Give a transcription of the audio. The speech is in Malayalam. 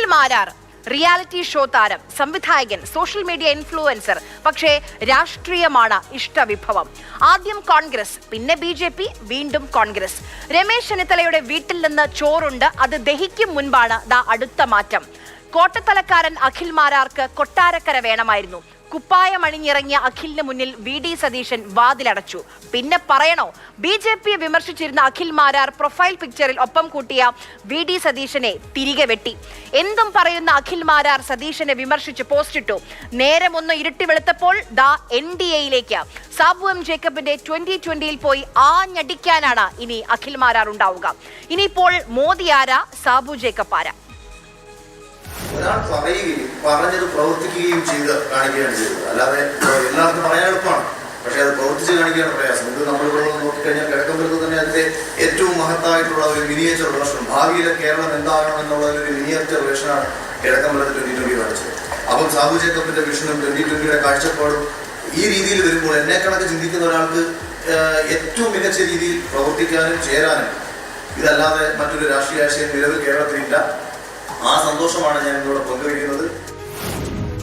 അഖിൽ മാരാർ റിയാലിറ്റി ഷോ താരം, സംവിധായകൻ, സോഷ്യൽ മീഡിയ ഇൻഫ്ലുവൻസർ. പക്ഷേ രാഷ്ട്രീയമാണ് ഇഷ്ടവിഭവം. ആദ്യം കോൺഗ്രസ്, പിന്നെ BJP, വീണ്ടും കോൺഗ്രസ്. രമേശ് ചെന്നിത്തലയുടെ വീട്ടിൽ നിന്ന് ചോറുണ്ട്, അത് ദഹിക്കും മുൻപാണ് അടുത്ത മാറ്റം. കോട്ടത്തലക്കാരൻ അഖിൽ മാരാർക്ക് കൊട്ടാരക്കര വേണമായിരുന്നു. കുപ്പായമണിഞ്ഞിറങ്ങിയ അഖിലിന് മുന്നിൽ VD സതീശൻ വാതിലടച്ചു. പിന്നെ പറയണോ? BJP വിമർശിച്ചിരുന്ന അഖിൽ മാരാർ പ്രൊഫൈൽ പിക്ചറിൽ ഒപ്പം കൂട്ടിയ VD സതീശനെ തിരികെ വെട്ടി. എന്തും പറയുന്ന അഖിൽ മാരാർ സതീശനെ വിമർശിച്ച് പോസ്റ്റിട്ടു. നേരം ഒന്ന് ഇരുട്ടി വെളുത്തപ്പോൾ NDAയിലേക്ക് സാബു M ജേക്കബിന്റെ 2020യിൽ പോയി ആഞ്ഞടിക്കാനാണ് ഇനി അഖിൽ മാരാർ ഉണ്ടാവുക. ഇനിയിപ്പോൾ മോദി ആരാ, സാബു ജേക്കബ് ആരാ? ഒരാൾ പറയുകയും പറഞ്ഞത് പ്രവർത്തിക്കുകയും ചെയ്ത് കാണിക്കുകയാണ് ചെയ്തത്. അല്ലാതെ എല്ലാവർക്കും പറയാൻ എളുപ്പമാണ്, പക്ഷെ അത് പ്രവർത്തിച്ച് കാണിക്കുകയാണ് പ്രയാസം. ഇത് നമ്മളിവിടെ നോക്കിക്കഴിഞ്ഞാൽ കിഴക്കമ്പലത്ത് തന്നെ അതിന്റെ ഏറ്റവും മഹത്തായിട്ടുള്ള ഒരു മിനിയേച്ചർ വേർഷൻ, ഭാവിയിലെ കേരളം എന്താകണം എന്നുള്ള ഒരു മിനിയേച്ചർ വേർഷനാണ് കിഴക്കമ്പലത്ത് 2020 കാണിച്ചത്. അപ്പം സാബു ജേക്കബിന്റെ വിഷനും 2020യുടെ കാഴ്ചപ്പാടും ഈ രീതിയിൽ വരുമ്പോൾ എന്നെ കണക്ക് ചിന്തിക്കുന്ന ഒരാൾക്ക് ഏറ്റവും മികച്ച രീതിയിൽ പ്രവർത്തിക്കാനും ചേരാനും, ഇതല്ലാതെ മറ്റൊരു രാഷ്ട്രീയ ആശയം നിലവിൽ കേരളത്തിലില്ല. ആ സന്തോഷമാണ് ഞാൻ ഇന്നിവിടെ പങ്കുവയ്ക്കുന്നത്.